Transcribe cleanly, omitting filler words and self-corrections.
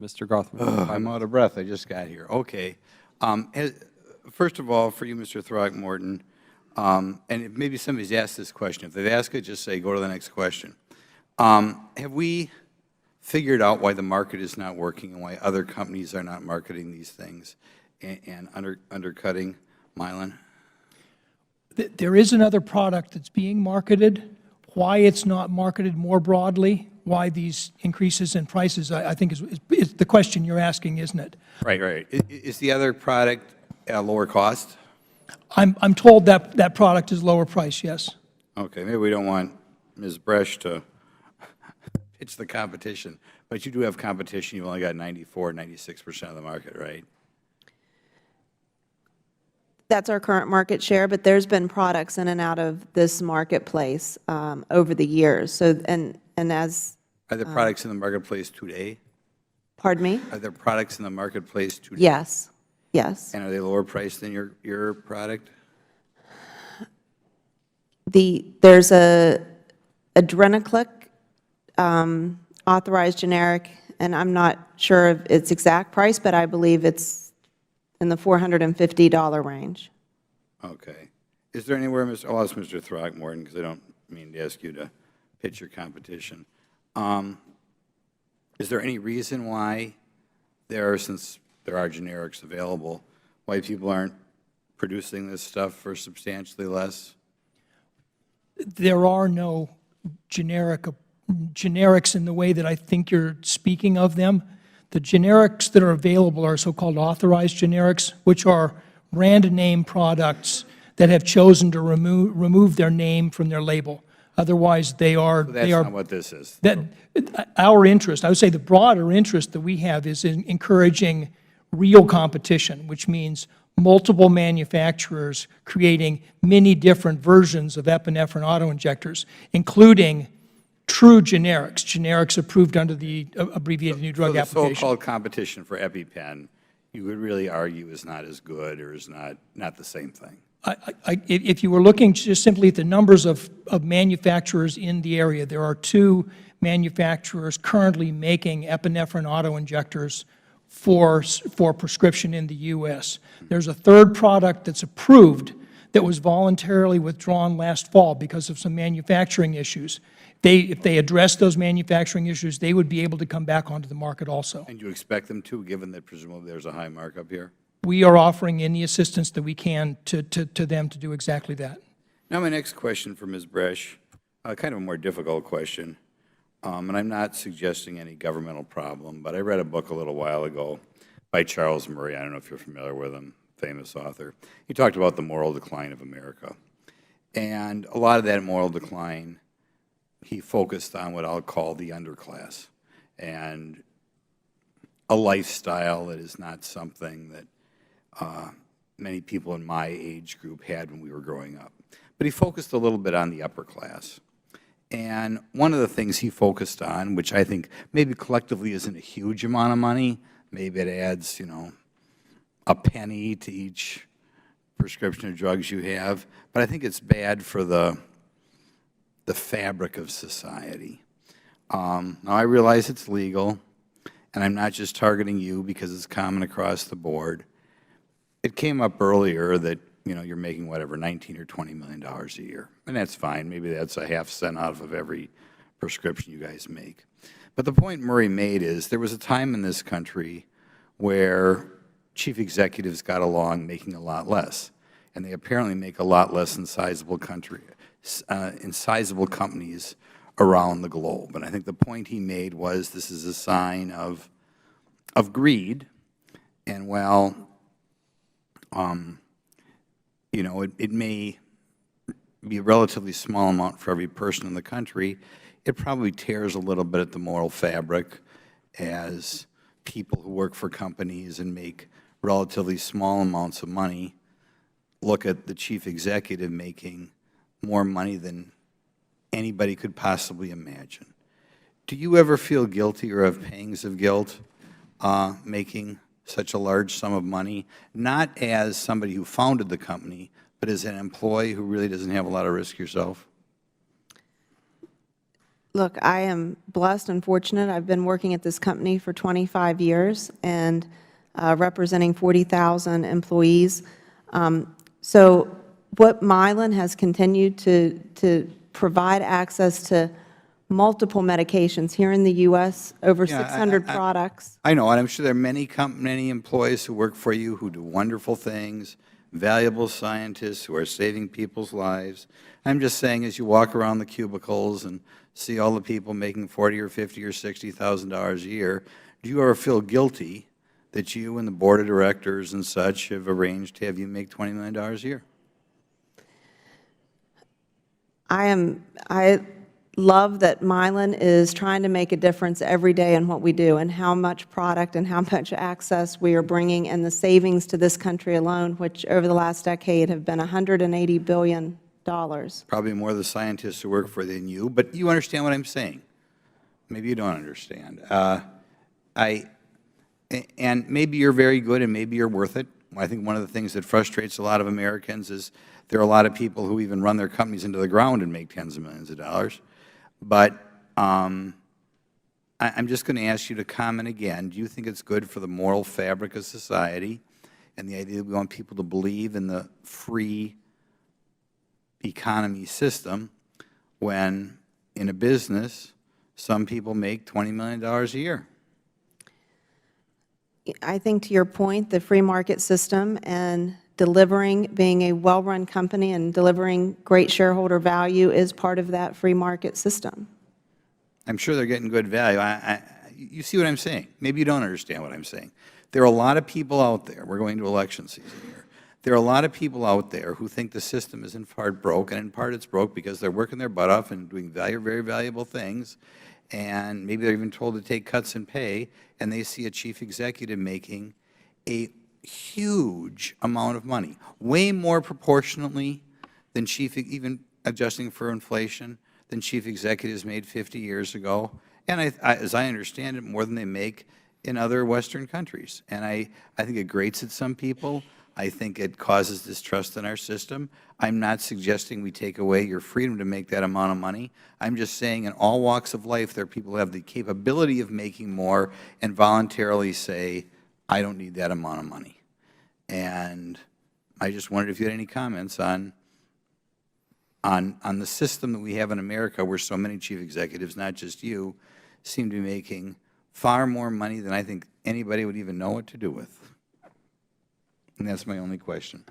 Mr. Grothman. I'm out of breath. I just got here. Okay. First of all, for you, Mr. Throckmorton, and if maybe somebody's asked this question. If they've asked it, just say, go to the next question. Have we figured out why the market is not working and why other companies are not marketing these things and undercutting Mylan? There is another product that's being marketed. Why it's not marketed more broadly, why these increases in prices, I think is the question you're asking, isn't it? Right, right. Is the other product at lower cost? I'm told that that product is lower price, yes. Okay, maybe we don't want Ms. Bresch to pitch the competition, but you do have competition. You've only got 94, 96% of the market, right? That's our current market share, but there's been products in and out of this marketplace over the years. So, and as Are there products in the marketplace today? pardon me? Are there products in the marketplace today? Yes, yes. And are they lower priced than your product? There's a Adrenaclick authorized generic, and I'm not sure of its exact price, but I believe it's in the $450 range. Okay. Is there anywhere, I'll ask Mr. Throckmorton, because I don't mean to ask you to pitch your competition. Is there any reason why since there are generics available, why people aren't producing this stuff for substantially less? There are no generics in the way that I think you're speaking of them. The generics that are available are so-called authorized generics, which are brand name products that have chosen to remove their name from their label. Otherwise, they are. So that's not what this is. Our interest, I would say the broader interest that we have is in encouraging real competition, which means multiple manufacturers creating many different versions of epinephrine autoinjectors, including true generics approved under the abbreviated new drug application. The so-called competition for EpiPen, you would really argue is not as good or is not the same thing. If you were looking just simply at the numbers of manufacturers in the area, there are 2 manufacturers currently making epinephrine autoinjectors for prescription in the U.S. There's a 3rd product that's approved that was voluntarily withdrawn last fall because of some manufacturing issues. If they address those manufacturing issues, they would be able to come back onto the market also. And you expect them to, given that presumably there's a high markup here? We are offering any assistance that we can to them to do exactly that. Now my next question for Ms. Bresch, kind of a more difficult question, and I'm not suggesting any governmental problem, but I read a book a little while ago by Charles Murray. I don't know if you're familiar with him, famous author. He talked about the moral decline of America. And a lot of that moral decline, he focused on what I'll call the underclass and a lifestyle that is not something that many people in my age group had when we were growing up. But he focused a little bit on the upper class. And one of the things he focused on, which I think maybe collectively isn't a huge amount of money, maybe it adds, a penny to each prescription of drugs you have, but I think it's bad for the fabric of society. Now, I realize it's legal, and I'm not just targeting you because it's common across the board. It came up earlier that, you're making whatever, $19 or $20 million a year, and that's fine. Maybe that's a half cent out of every prescription you guys make. But the point Murray made is there was a time in this country where chief executives got along making a lot less, and they apparently make a lot less in sizable companies around the globe. And I think the point he made was this is a sign of greed, and while it may be a relatively small amount for every person in the country, it probably tears a little bit at the moral fabric as people who work for companies and make relatively small amounts of money look at the chief executive making more money than anybody could possibly imagine. Do you ever feel guilty or have pangs of guilt making such a large sum of money, not as somebody who founded the company, but as an employee who really doesn't have a lot of risk yourself? Look, I am blessed and fortunate. I've been working at this company for 25 years and representing 40,000 employees. So what Mylan has continued to provide access to multiple medications here in the U.S., over Yeah, 600 products. I know, and I'm sure there are many employees who work for you who do wonderful things, valuable scientists who are saving people's lives. I'm just saying, as you walk around the cubicles and see all the people making $40,000 or $50,000 or $60,000 a year, do you ever feel guilty that you and the board of directors and such have arranged to have you make $20 million a year? I love that Mylan is trying to make a difference every day in what we do and how much product and how much access we are bringing, and the savings to this country alone, which over the last decade have been $180 billion. Probably more the scientists who work for than you, but you understand what I'm saying. Maybe you don't understand. And maybe you're very good and maybe you're worth it. I think one of the things that frustrates a lot of Americans is there are a lot of people who even run their companies into the ground and make tens of millions of dollars. But I'm just going to ask you to comment again. Do you think it's good for the moral fabric of society and the idea that we want people to believe in the free economy system when in a business some people make $20 million a year? I think, to your point, the free market system and being a well-run company and delivering great shareholder value is part of that free market system. I'm sure they're getting good value. You see what I'm saying? Maybe you don't understand what I'm saying. There are a lot of people out there. We're going to election season here. There are a lot of people out there who think the system is in part broke, and in part it's broke because they're working their butt off and doing very valuable things, and maybe they're even told to take cuts in pay, and they see a chief executive making a huge amount of money, way more proportionately than even adjusting for inflation, than chief executives made 50 years ago, and as I understand it, more than they make in other Western countries. And I think it grates at some people. I think it causes distrust in our system. I'm not suggesting we take away your freedom to make that amount of money. I'm just saying in all walks of life there are people who have the capability of making more and voluntarily say, I don't need that amount of money. And I just wondered if you had any comments on the system that we have in America where so many chief executives, not just you, seem to be making far more money than I think anybody would even know what to do with. And that's my only question.